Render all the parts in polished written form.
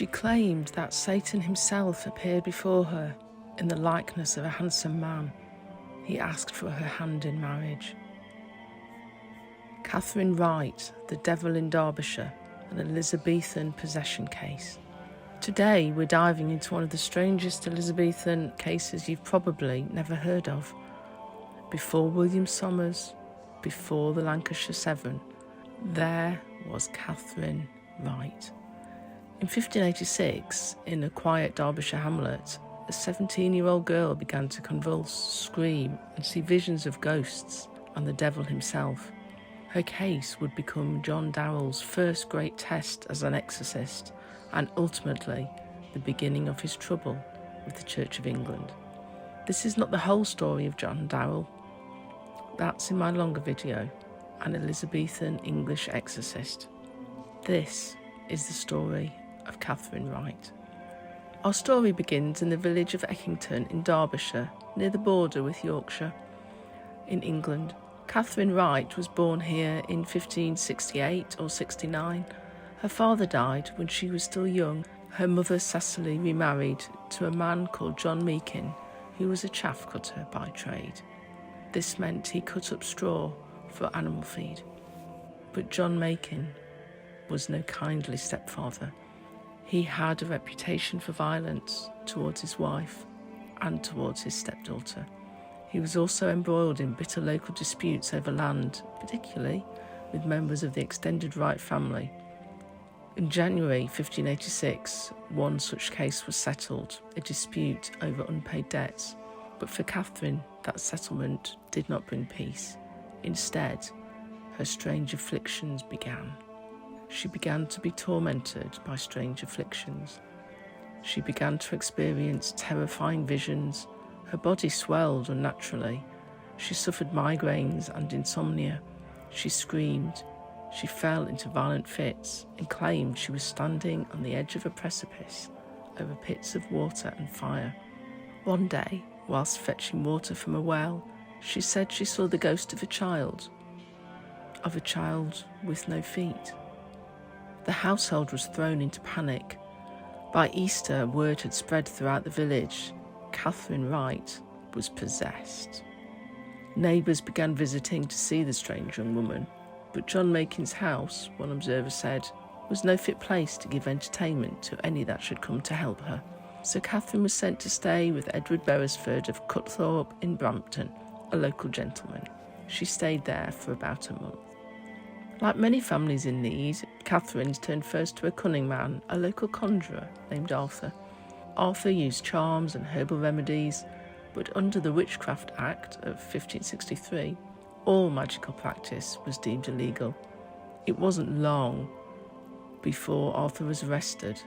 She claimed that Satan himself appeared before her in the likeness of a handsome man. He asked for her hand in marriage. Katherine Wright, the Devil in Derbyshire, an Elizabethan possession case. Today we're diving into one of the strangest Elizabethan cases you've probably never heard of. Before William Somers, before the Lancashire Seven, there was Katherine Wright. In 1586, in a quiet Derbyshire hamlet, a 17-year-old girl began to convulse, scream, and see visions of ghosts and the devil himself. Her case would become John Darrell's first great test as an exorcist, and ultimately the beginning of his trouble with the Church of England. This is not the whole story of John Darrell. That's in my longer video, An Elizabethan English Exorcist. This is the story of Katherine Wright. Our story begins in the village of Eckington in Derbyshire, near the border with Yorkshire, in England. Katherine Wright was born here in 1568 or 69. Her father died when she was still young. Her mother Cecily remarried to a man called John Meakin, who was a chaff cutter by trade. This meant he cut up straw for animal feed. But John Meakin was no kindly stepfather. He had a reputation for violence towards his wife and towards his stepdaughter. He was also embroiled in bitter local disputes over land, particularly with members of the extended Wright family. In January 1586, one such case was settled, a dispute over unpaid debts. But for Katherine, that settlement did not bring peace. Instead, her strange afflictions began. She began to be tormented by strange afflictions. She began to experience terrifying visions. Her body swelled unnaturally. She suffered migraines and insomnia. She screamed. She fell into violent fits and claimed she was standing on the edge of a precipice over pits of water and fire. One day, whilst fetching water from a well, she said she saw the ghost of a child with no feet. The household was thrown into panic. By Easter, word had spread throughout the village. Katherine Wright was possessed. Neighbours began visiting to see the strange young woman, but John Meakin's house, one observer said, was no fit place to give entertainment to any that should come to help her. So Katherine was sent to stay with Edward Beresford of Cutthorpe in Brampton, a local gentleman. She stayed there for about a month. Like many families in need, Katherine's turned first to a cunning man, a local conjurer named Arthur. Arthur used charms and herbal remedies, but under the Witchcraft Act of 1563, all magical practice was deemed illegal. It wasn't long before Arthur was arrested.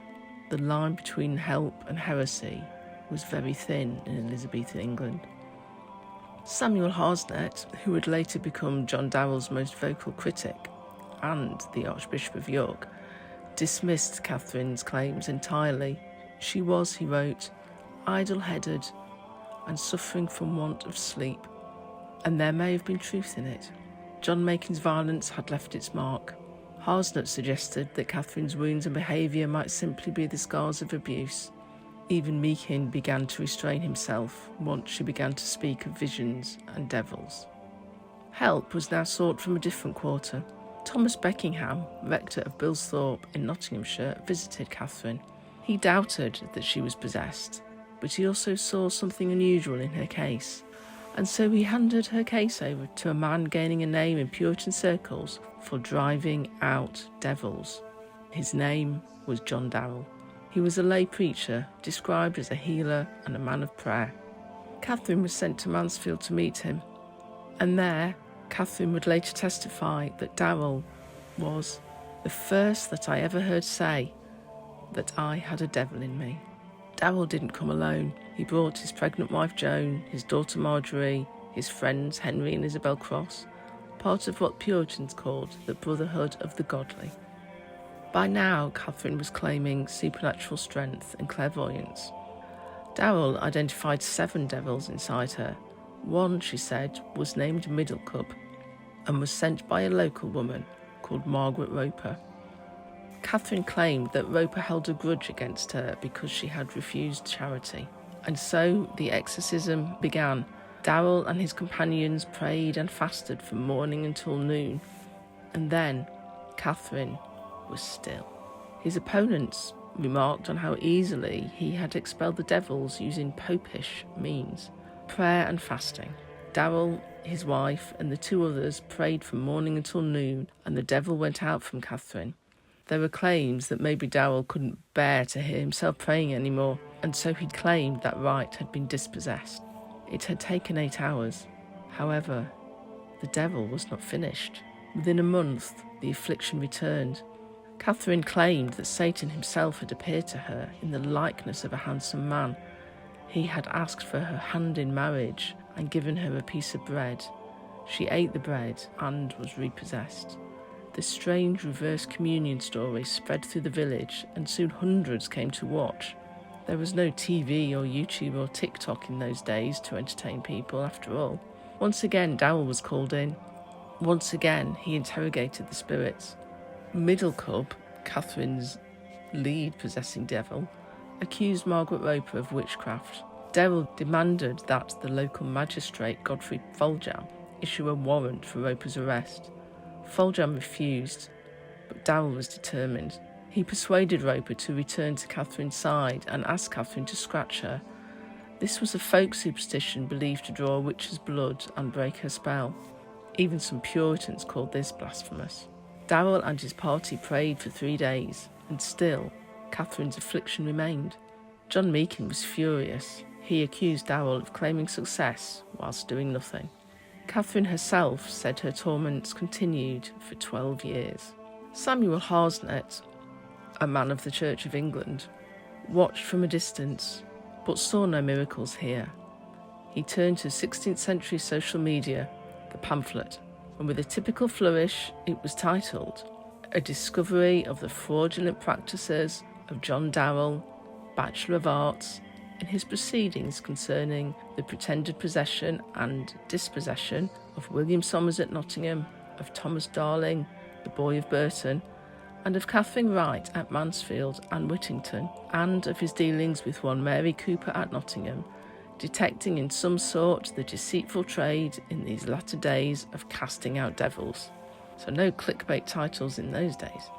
The line between help and heresy was very thin in Elizabethan England. Samuel Harsnett, who would later become John Darrell's most vocal critic, and the Archbishop of York, dismissed Katherine's claims entirely. She was, he wrote, idle-headed and suffering from want of sleep, and there may have been truth in it. John Meakin's violence had left its mark. Harsnett suggested that Katherine's wounds and behaviour might simply be the scars of abuse. Even Meakin began to restrain himself once she began to speak of visions and devils. Help was now sought from a different quarter. Thomas Beckingham, rector of Bilsthorpe in Nottinghamshire, visited Katherine. He doubted that she was possessed, but he also saw something unusual in her case, and so he handed her case over to a man gaining a name in Puritan circles for driving out devils. His name was John Darrell. He was a lay preacher, described as a healer and a man of prayer. Katherine was sent to Mansfield to meet him, and there Katherine would later testify that Darrell was the first that I ever heard say that I had a devil in me. Darrell didn't come alone. He brought his pregnant wife Joan, his daughter Marjorie, his friends Henry and Isabel Cross, part of what Puritans called the Brotherhood of the Godly. By now, Katherine was claiming supernatural strength and clairvoyance. Darrell identified 7 devils inside her. One, she said, was named Middlecup and was sent by a local woman called Margaret Roper. Katherine claimed that Roper held a grudge against her because she had refused charity. And so the exorcism began. Darrell and his companions prayed and fasted from morning until noon. And then Katherine was still. His opponents remarked on how easily he had expelled the devils using popish means, prayer and fasting. Darrell, his wife, and the two others prayed from morning until noon, and the devil went out from Katherine. There were claims that maybe Darrell couldn't bear to hear himself praying anymore, and so he claimed that Wright had been dispossessed. It had taken 8 hours. However, the devil was not finished. Within a month, the affliction returned. Katherine claimed that Satan himself had appeared to her in the likeness of a handsome man. He had asked for her hand in marriage and given her a piece of bread. She ate the bread and was repossessed. The strange reverse communion story spread through the village, and soon hundreds came to watch. There was no TV or YouTube or TikTok in those days to entertain people, after all. Once again, Darrell was called in. Once again, he interrogated the spirits. Middle Cub, Katherine's lead possessing devil, accused Margaret Roper of witchcraft. Darrell demanded that the local magistrate, Godfrey Foljam, issue a warrant for Roper's arrest. Foljam refused, but Darrell was determined. He persuaded Roper to return to Katherine's side and asked Katherine to scratch her. This was a folk superstition believed to draw a witch's blood and break her spell. Even some Puritans called this blasphemous. Darrell and his party prayed for 3 days, and still Katherine's affliction remained. John Meakin was furious. He accused Darrell of claiming success whilst doing nothing. Katherine herself said her torments continued for 12 years. Samuel Harsnett, a man of the Church of England, watched from a distance, but saw no miracles here. He turned to 16th century social media, the pamphlet, and with a typical flourish, it was titled, "A Discovery of the Fraudulent Practices of John Darrell, Bachelor of Arts, in his proceedings concerning the pretended possession and dispossession of William Somers at Nottingham, of Thomas Darling, the boy of Burton, and of Katherine Wright at Mansfield and Whittington, and of his dealings with one Mary Cooper at Nottingham, detecting in some sort the deceitful trade in these latter days of casting out devils." So no clickbait titles in those days.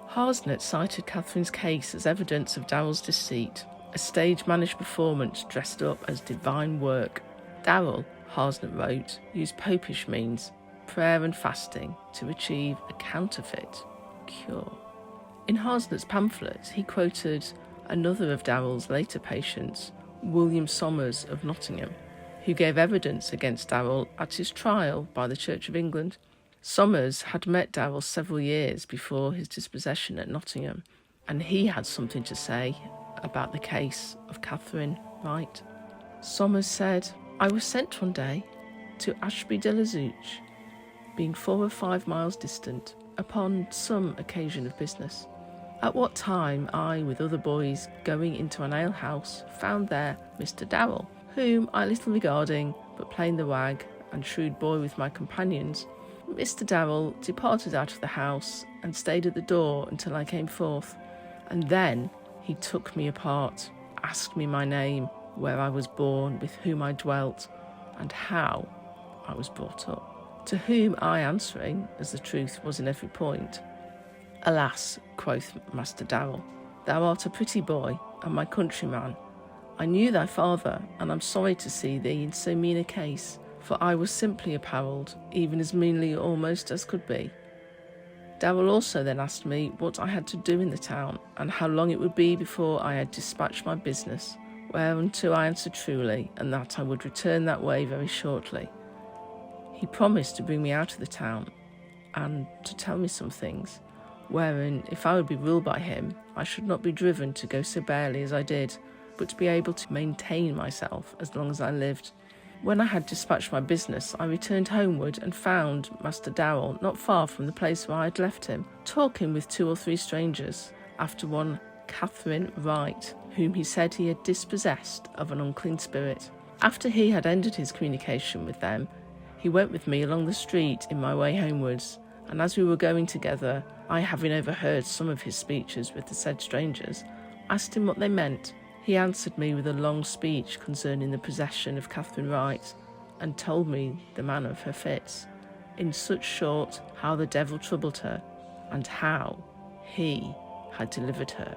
Harsnett cited Katherine's case as evidence of Darrell's deceit, a stage-managed performance dressed up as divine work. Darrell, Harsnett wrote, used popish means, prayer and fasting, to achieve a counterfeit cure. In Harsnett's pamphlet, he quoted another of Darrell's later patients, William Somers of Nottingham, who gave evidence against Darrell at his trial by the Church of England. Somers had met Darrell several years before his dispossession at Nottingham, and he had something to say about the case of Katherine Wright. Somers said, "I was sent one day to Ashby-de-la-Zouch, being 4 or 5 miles distant, upon some occasion of business. At what time I, with other boys, going into an alehouse, found there Mr. Darrell, whom I little regarding, but playing the wag and shrewd boy with my companions. Mr. Darrell departed out of the house and stayed at the door until I came forth, and then he took me apart, asked me my name, where I was born, with whom I dwelt, and how I was brought up. To whom I answering, as the truth was in every point, 'Alas,' quoth Master Darrell, 'thou art a pretty boy, and my countryman. I knew thy father, and am sorry to see thee in so mean a case, for I was simply apparelled, even as meanly almost as could be.' Darrell also then asked me what I had to do in the town, and how long it would be before I had dispatched my business, whereunto I answered truly, and that I would return that way very shortly. He promised to bring me out of the town, and to tell me some things, wherein, if I would be ruled by him, I should not be driven to go so barely as I did, but to be able to maintain myself as long as I lived. When I had dispatched my business, I returned homeward and found Master Darrell not far from the place where I had left him, talking with 2 or 3 strangers, after one Katherine Wright, whom he said he had dispossessed of an unclean spirit. After he had ended his communication with them, he went with me along the street in my way homewards, and as we were going together, I, having overheard some of his speeches with the said strangers, asked him what they meant. He answered me with a long speech concerning the possession of Katherine Wright, and told me the manner of her fits, in such short, how the devil troubled her, and how he had delivered her.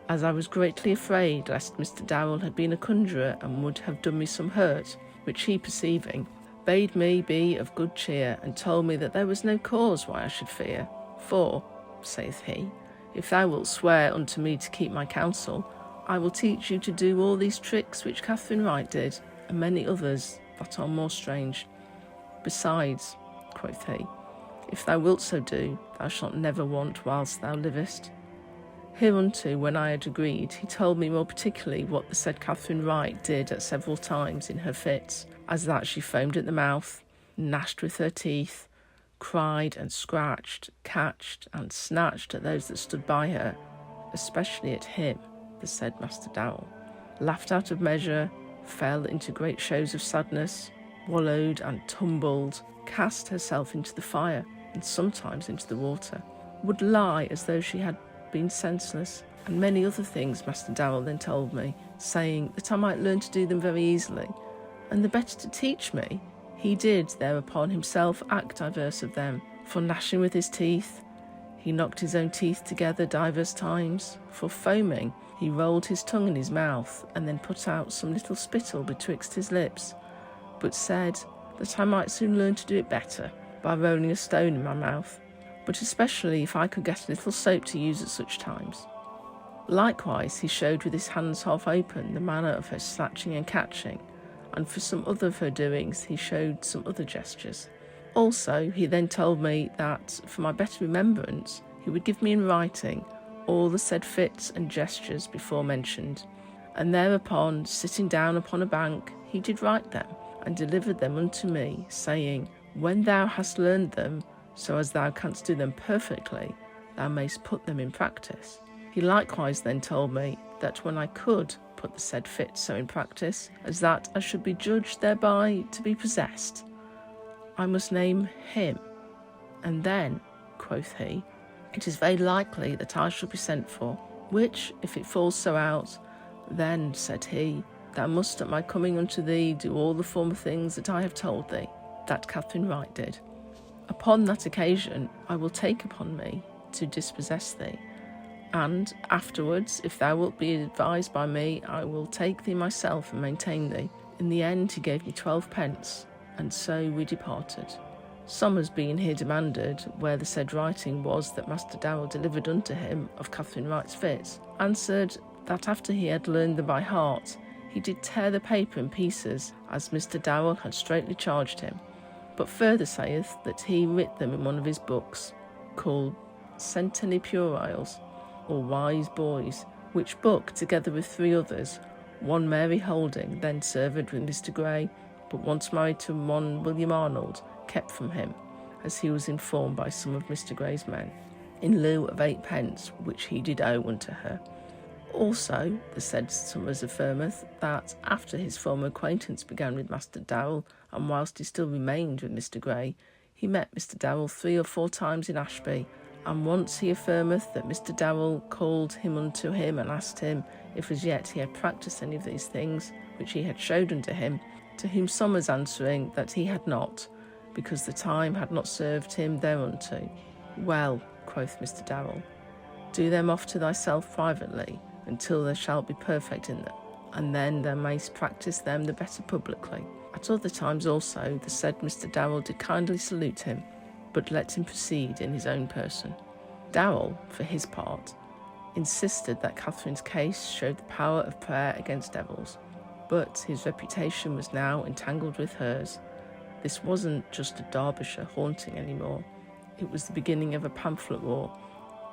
As I was greatly afraid lest Mr. Darrell had been a conjurer and would have done me some hurt, which he, perceiving, bade me be of good cheer, and told me that there was no cause why I should fear. For, saith he, if thou wilt swear unto me to keep my counsel, I will teach you to do all these tricks which Katherine Wright did, and many others that are more strange. Besides, quoth he, if thou wilt so do, thou shalt never want whilst thou livest. Hereunto, when I had agreed, he told me more particularly what the said Katherine Wright did at several times in her fits, as that she foamed at the mouth, gnashed with her teeth, cried and scratched, catched and snatched at those that stood by her, especially at him, the said Master Darrell, laughed out of measure, fell into great shows of sadness, wallowed and tumbled, cast herself into the fire, and sometimes into the water, would lie as though she had been senseless, and many other things Master Darrell then told me, saying that I might learn to do them very easily, and the better to teach me, he did thereupon himself act divers of them. For gnashing with his teeth, he knocked his own teeth together divers times. For foaming, he rolled his tongue in his mouth, and then put out some little spittle betwixt his lips, but said that I might soon learn to do it better by rolling a stone in my mouth, but especially if I could get a little soap to use at such times. Likewise he showed with his hands half open the manner of her snatching and catching, and for some other of her doings he showed some other gestures. Also he then told me that, for my better remembrance, he would give me in writing all the said fits and gestures before mentioned, and thereupon, sitting down upon a bank, he did write them, and delivered them unto me, saying, when thou hast learned them, so as thou canst do them perfectly, thou mayst put them in practice. He likewise then told me that when I could put the said fits so in practice, as that I should be judged thereby to be possessed, I must name him, and then, quoth he, it is very likely that I shall be sent for, which, if it falls so out, then, said he, thou must at my coming unto thee do all the former things that I have told thee, that Katherine Wright did. Upon that occasion I will take upon me to dispossess thee, and afterwards, if thou wilt be advised by me, I will take thee myself and maintain thee. In the end he gave me 12 pence, and so we departed. Somers being here demanded where the said writing was that Master Darrell delivered unto him of Katherine Wright's fits, answered that after he had learned them by heart, he did tear the paper in pieces, as Mr. Darrell had straitly charged him, but further saith that he writ them in one of his books, called Centenary Pueriles, or Wise Boys, which book, together with 3 others, one Mary Holding, then servant with Mr. Gray, but once married to one William Arnold, kept from him, as he was informed by some of Mr. Gray's men, in lieu of 8 pence, which he did owe unto her. Also, the said Somers affirmeth that after his former acquaintance began with Master Darrell, and whilst he still remained with Mr. Gray, he met Mr. Darrell 3 or 4 times in Ashby, and once he affirmeth that Mr. Darrell called him unto him and asked him if as yet he had practised any of these things which he had showed unto him, to whom Somers answering that he had not, because the time had not served him thereunto. Well, quoth Mr. Darrell, do them off to thyself privately, until thou shalt be perfect in them, and then thou mayst practise them the better publicly. At other times also the said Mr. Darrell did kindly salute him, but let him proceed in his own person. Darrell, for his part, insisted that Catherine's case showed the power of prayer against devils, but his reputation was now entangled with hers. This wasn't just a Derbyshire haunting anymore. It was the beginning of a pamphlet war,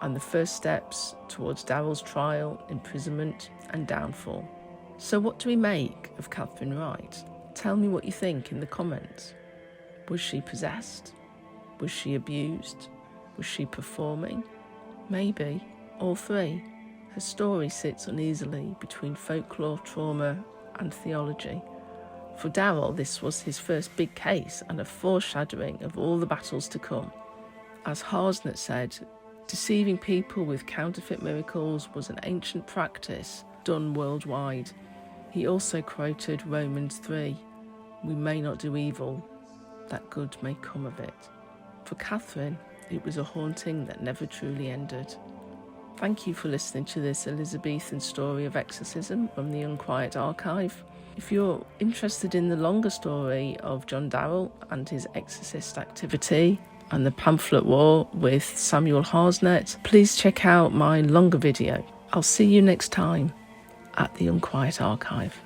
and the first steps towards Darrell's trial, imprisonment, and downfall. So what do we make of Katherine Wright? Tell me what you think in the comments. Was she possessed? Was she abused? Was she performing? Maybe all 3. Her story sits uneasily between folklore, trauma, and theology. For Darrell, this was his first big case and a foreshadowing of all the battles to come. As Harsnett said, deceiving people with counterfeit miracles was an ancient practice done worldwide. He also quoted Romans 3, "We may not do evil, that good may come of it." For Katherine, it was a haunting that never truly ended. Thank you for listening to this Elizabethan story of exorcism from the Unquiet archive. If you're interested in the longer story of John Darrell and his exorcist activity and the pamphlet war with Samuel Harsnett, please check out my longer video. I'll see you next time at the Unquiet archive.